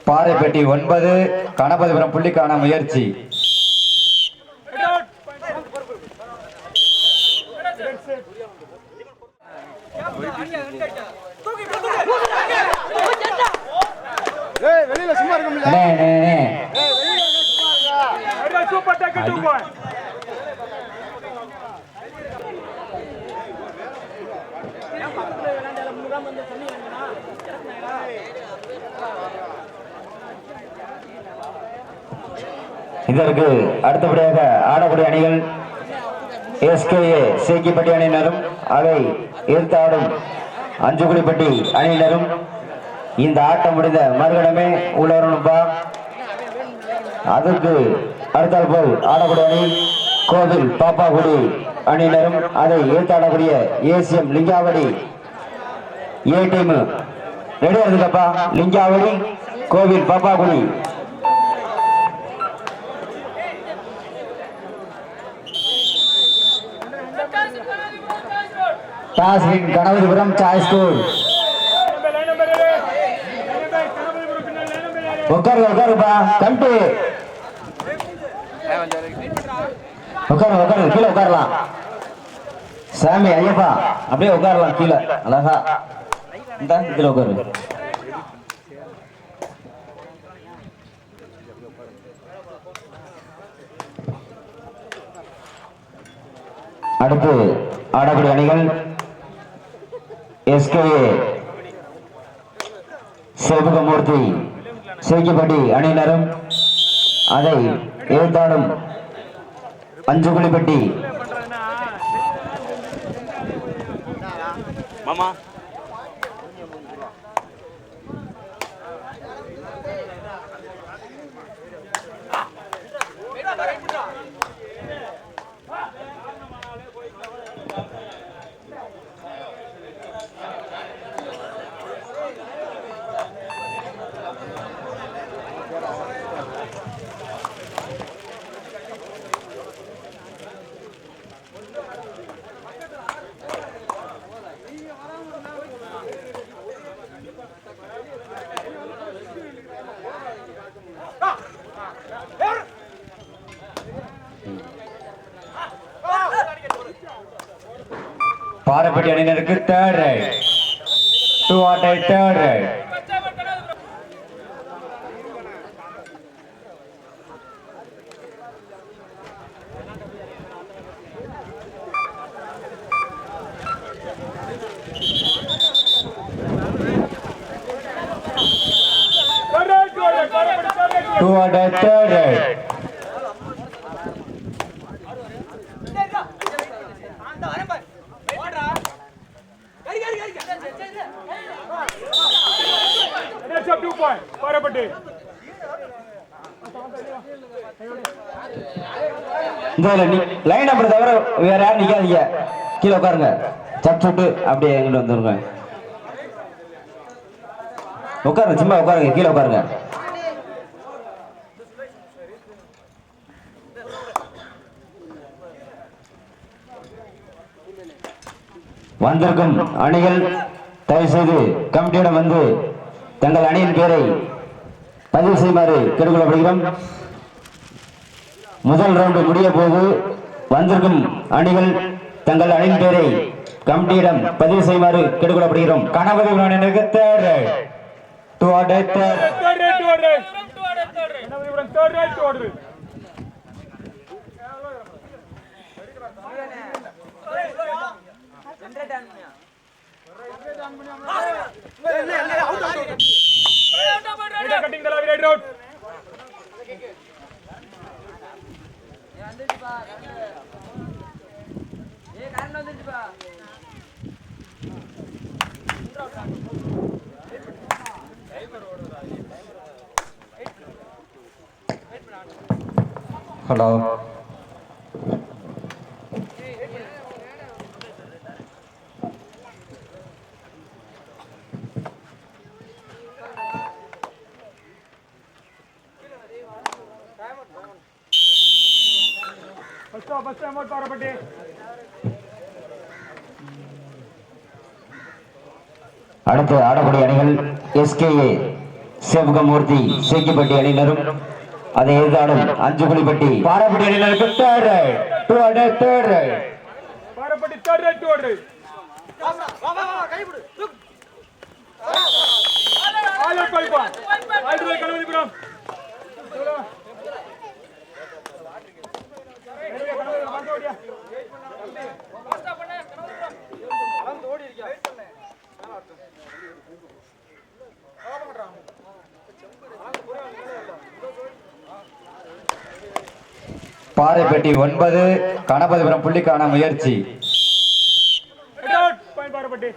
பாறைப்பட்டி 9 கணபதிபுரம் புள்ளிக்கான முயற்சி. வெளியில சும்மா இருக்க முடியல. இதற்கு அடுத்தபடியாக ஆடக்கூடிய அணிகள் எஸ்கேஏ சேக்கிப்பட்டி அணியினரும் அதை எதிர்த்தாடும் அஞ்சுகுடிப்பட்டி அணியினரும். இந்த ஆட்டம் முடிந்த மறுகணமே உள்ளவரணும்பா. அதற்கு அடுத்தால் போல் ஆடக்கூடிய அணி கோவில் பாப்பாக்குடி அணியினரும் அதை எதிர்த்தாடக்கூடிய ஏசிஎம் லிங்காவடி ஏ டீம் ரெடியா இருக்குப்பா. Lingavadi Kovil Pappakudi. Toss win Ganapathipuram Sai school. உட்காருப்பா கண்டு உட்காரு கீழே உட்காரலாம். சாமி ஐயப்பா அப்படியே உட்காரலாம் கீழே அழகா. இந்த கீழே உட்காரு. அடுத்து ஆடக்கூடிய அணிகள் எஸ்கேஏ சிவகமூர்த்தி சேக்கிப்பட்டி அணியினரும் அதை எதிர்த்தாடும் அஞ்சுகுழிப்பட்டி மாமா. பாறைப்பட்டி அணியினருக்கு தேர்ட் ரைட். 2 ஆட்டை third right. third right. That's up 2 point. Parapati. Line number தவிர வேற யாரும் நிக்காதீங்க. கீழே உட்காருங்க. சப் சுட்டு அப்படியே எங்கிட்ட வந்துருங்க. உட்காருங்க, சும்மா உட்காருங்க, கீழே உட்காருங்க. வந்திருக்கும் அணிகள் தயவு செய்து கமிட்டியிடம் வந்து தங்கள் அணியின் பேரை பதிவு செய்யுமாறு கேட்டுக்கொள்ளப்படுகிறோம். முதல் ரவுண்டு முடிய போது வந்திருக்கும் அணிகள் தங்கள் அணியின் பேரை கமிட்டியிடம் பதிவு செய்யுமாறு கேட்டுக்கொள்ளப்படுகிறோம். கணபதி அணியினருக்கு third right. cutting the right road. Hello. First time out, Parapatti. அடுத்து ஆடக்கூடிய அணிகள் SKA சிவகமூர்த்தி சேக்கிப்பட்டி அணியினரும் அதை எதிர்த்தாடும் அஞ்சுகுழிப்பட்டி பாரப்பட்டி அணியினருக்கு third right. Parapatti third right, third right. All out 5 points. All the way, Kanavadipuram. Paraipatti 9 Ganapathipuram புள்ளிக்கான முயற்சி Point Parapatti.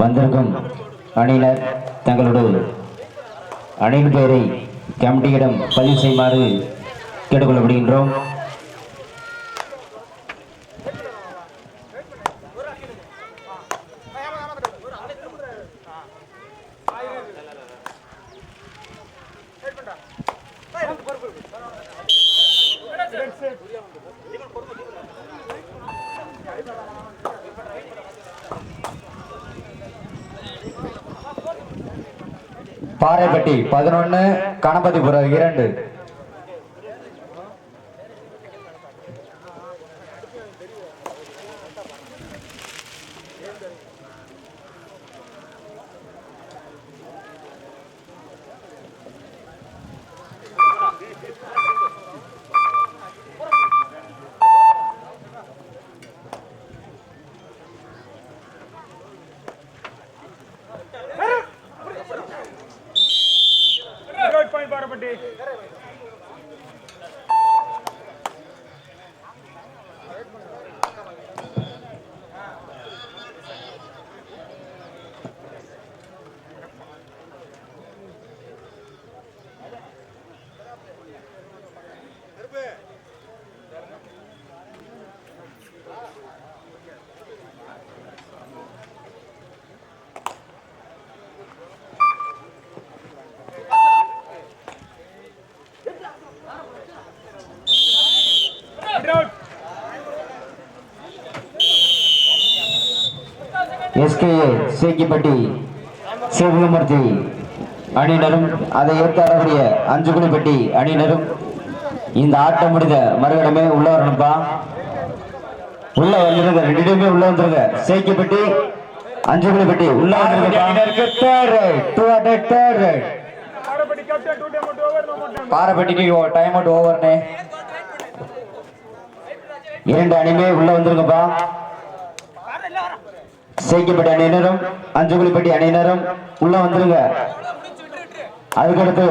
வந்திருக்கும் அணியினர் தங்களோட அணியின் பெயரை கமிட்டியிடம் பதிவு செய்யுமாறு கேட்டுக்கொள்ளப்படுகின்றோம். Paraipatti 11 Ganapathipuram 2. Point Parapatti. SKA Sekkipatti சிவகமூர்த்தி அணியினரும் அதை ஏற்காடக்கூடிய அஞ்சுகுழிப்பட்டி அணியினரும் இந்த ஆட்டம் முடிந்த மறுகடமே உள்ள வரணும்பா. உள்ள வந்துருங்க, 2 டீமே உள்ள வந்துருங்க. சேக்கிப்பட்டி அஞ்சுகுழிப்பட்டி உள்ள வந்துருங்க. பாறைப்பட்டிக்கு டைம் அவுட் ஓவர்னே. 2 அணிமே உள்ள வந்துருங்கப்பா. சேக்கிப்பட்டி அணியினரும் அஞ்சுகுழிப்பட்டி அணியினரும் உள்ள வந்துருங்க. அதுக்கடுத்து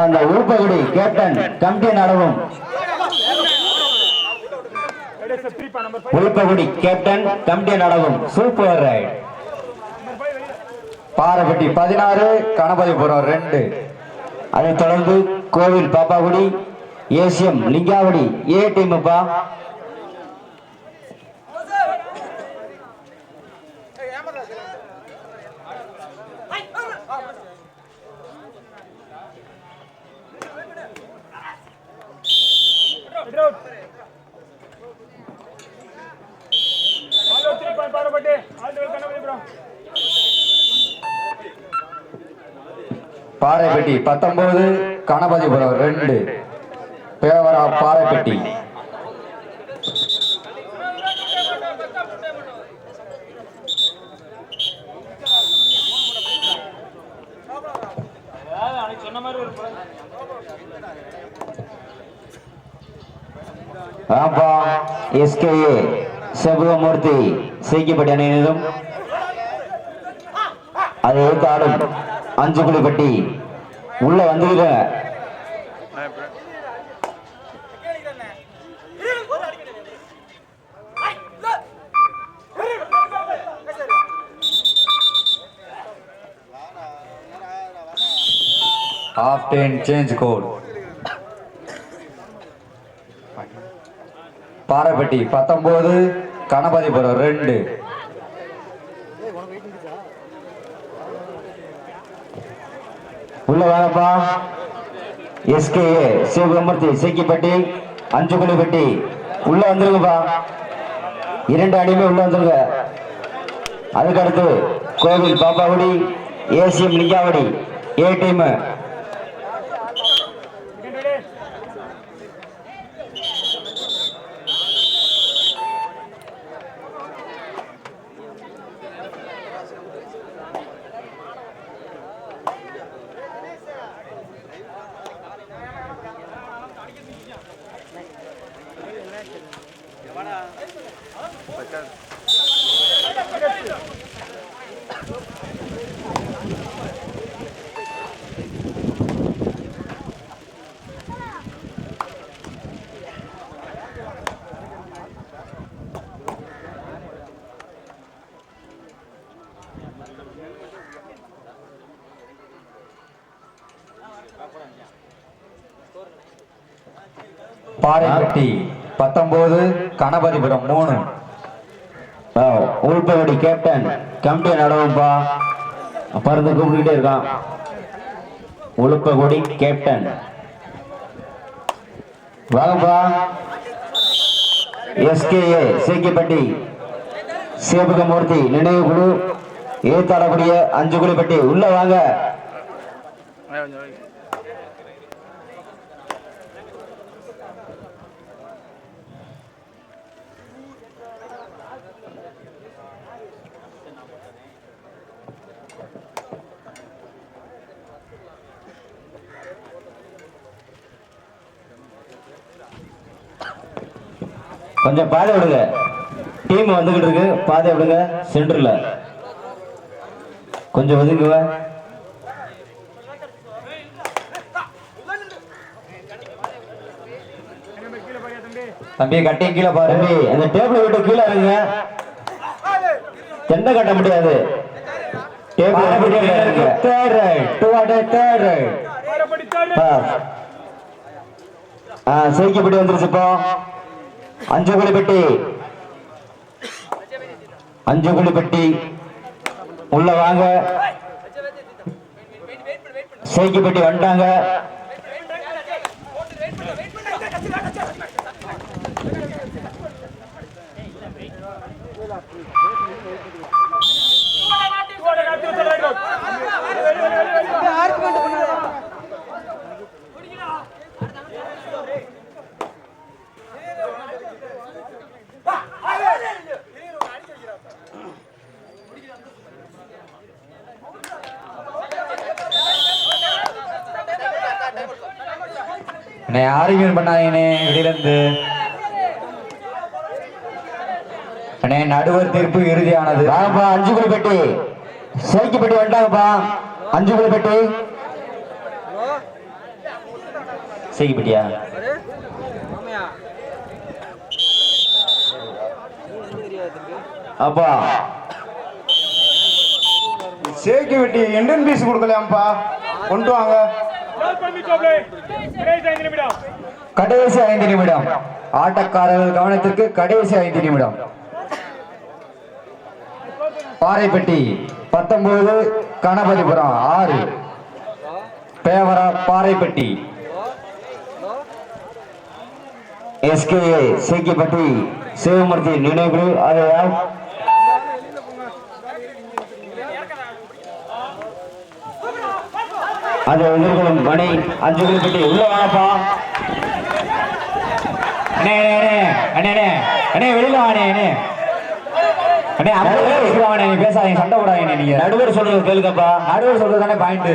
அந்த உருப்பகுடி கேப்டன் கமிட்டி நடவும். உருப்பகுடி கேப்டன் கமிட்டி நடவும். Super right. பாறைப்பட்டி 16 கணபதிபுரம் 2. அதைத் தொடர்ந்து கோவில் பாப்பாகுடி ஏசிஎம் லிங்காவடி ஏ டீமுப்பா. Parapatti. All the way, Kanavadipuram. Paraipatti 19 Ganapathipuram 2 பேவரா பாறைப்பட்டி. ஆம்பா எஸ்கேஏ செபுகமூர்த்தி செய்யப்பட்ட அணியினரும் அதை ஆடும் அஞ்சுக்குழிப்பட்டி உள்ள வந்துருக்க. half time change code. Paraipatti 19 Ganapathipuram 2 உள்ள வாங்கப்பா. எஸ்கேஏ சிவகுமூர்த்தி சேக்கிப்பட்டி அஞ்சுக்குழிப்பட்டி உள்ள வந்துருங்கப்பா. 2 அணியுமே உள்ள வந்துருங்க. அதுக்கடுத்து Kovil Pappakudi ACM Lingavadi A team. Paraipatti 19 Ganapathipuram 3 Ulpakudi captain committee நடவும்பா. பறந்து கூப்பிட்டுக்கிட்டே இருக்கான். உளுப்பகுடி கேப்டன் வாங்கப்பா. எஸ்கேஏ சேக்கிப்பட்டி சிவகுமூர்த்தி நினைவு குழு ஏத்தாடக்கூடிய அஞ்சுக்குழிப்பட்டி உள்ள வாங்க. கொஞ்சம் பாதை விடுங்க. டீம் வந்துகிட்டு இருக்கு. பாதை விடுங்க. சென்டர்ல கொஞ்சம் ஒதுக்குவ. தம்பி கட்டி கீழே பாரு. தம்பி அந்த டேபிள் விட்டு கீழே இருங்க. தென்னை கட்ட முடியாது. டேபிள் இருக்கு. Third right third right. Sekkipatti வந்துருச்சு. இப்போ அஞ்சுக்குழிப்பட்டி உள்ள வாங்க. சேக்கிப்பட்டி வந்துட்டாங்க. ஆர்கியூமெண்ட் பண்ணாதீங்கண்ணே. வெளியில இருந்து நடுவர் தீர்ப்பு இறுதியானது. வாங்கப்பா. அஞ்சுக்குழிப்பட்டி சேக்கிப்பட்டி வந்துட்டாங்கப்பா. அஞ்சுக்குழிப்பட்டி சேக்கிப்பட்டியா அப்பா. சேக்கிப்பட்டி இந்தியன் பீஸ் கொடுக்கலையாம்ப்பா. கொண்டு வாங்க. கடைசி 5 நிமிடம். ஆட்டக்காரர்கள் கவனத்திற்கு கடைசி 5 நிமிடம். பாறைப்பட்டி 19 கணபதிபுரம் 6 பேவரா பாறைப்பட்டி. எஸ்கேஏ சேக்கிப்பட்டி சிவமூர்த்தி நினைவு ஆகையால் அதை எதிர்கொள்ளும் மணி அஞ்சுகுளிப்பட்டி உள்ள வாங்கப்பா. அண்ணே அண்ணே அண்ணே அண்ணே அண்ணே வெளியில வாண்ணே அண்ணே அண்ணே அண்ணே நீ பேசாதீங்க, சண்டை போடாதீங்க. நீங்க நடுவர் சொல்றது கேளுங்கப்பா. நடுவர் சொல்றது தானே பாயிண்ட்.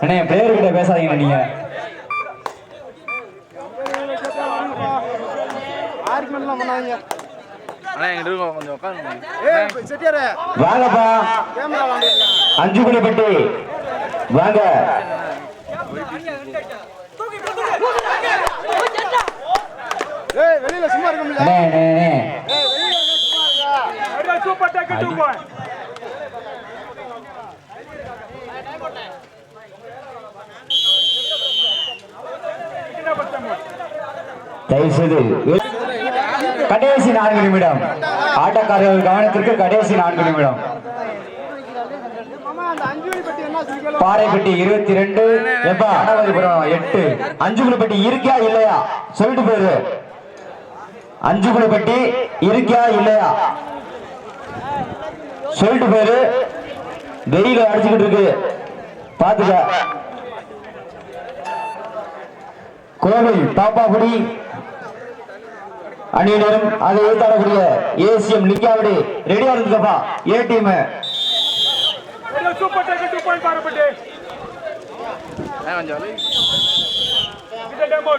அண்ணே பிளேயர் கிட்ட பேசாதீங்க நீங்க. வாங்கப்பா அஞ்சுகுளிப்பட்டி வாங்க. வெளியில சும்மா இருக்க முடியல. அண்ணே அண்ணே அண்ணே சூப்பர் டேக்கல் 2 பாயிண்ட். தயவு செய்து கடைசி 4 நிமிடம். ஆட்டக்காரர்கள் கவனத்திற்கு கடைசி 4 நிமிடம். பாறைப்பட்டி 22, கணபதிபுரம் 8. அஞ்சுகுளிப்பட்டி இருக்கா இல்லையா சொல்லிட்டு போயிரு. அஞ்சுகுளிப்பட்டி இருக்கா இல்லையா சொல்லிட்டு போயிரு. வெயில அடிச்சுக்கிட்டு இருக்கு பாத்துக்க. கோவில் பாப்பாக்குடி அணியினரும் அதை எதிர்த்தாடக்கூடிய ஏசிஎம் லிங்காவடி ரெடியா இருந்துக்கப்பா. A team super tackle 2 point Parapatti. இது டெமோ.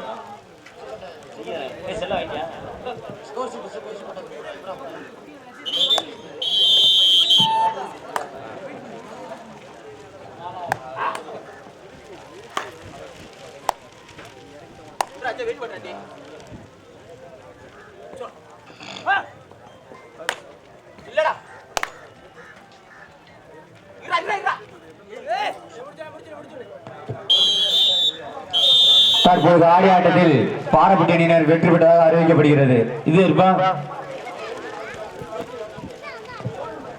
தற்போது ஆடி ஆட்டத்தில் பாறைப்பட்டி அணியினர் வெற்றி பெற்றதாக அறிவிக்கப்படுகிறது. இது இருப்பா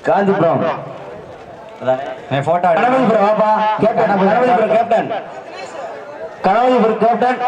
காந்திபுரம் போட்டோ கணபதிபுரம் வாப்பா captain. Ganapathipuram captain. Ganapathipuram captain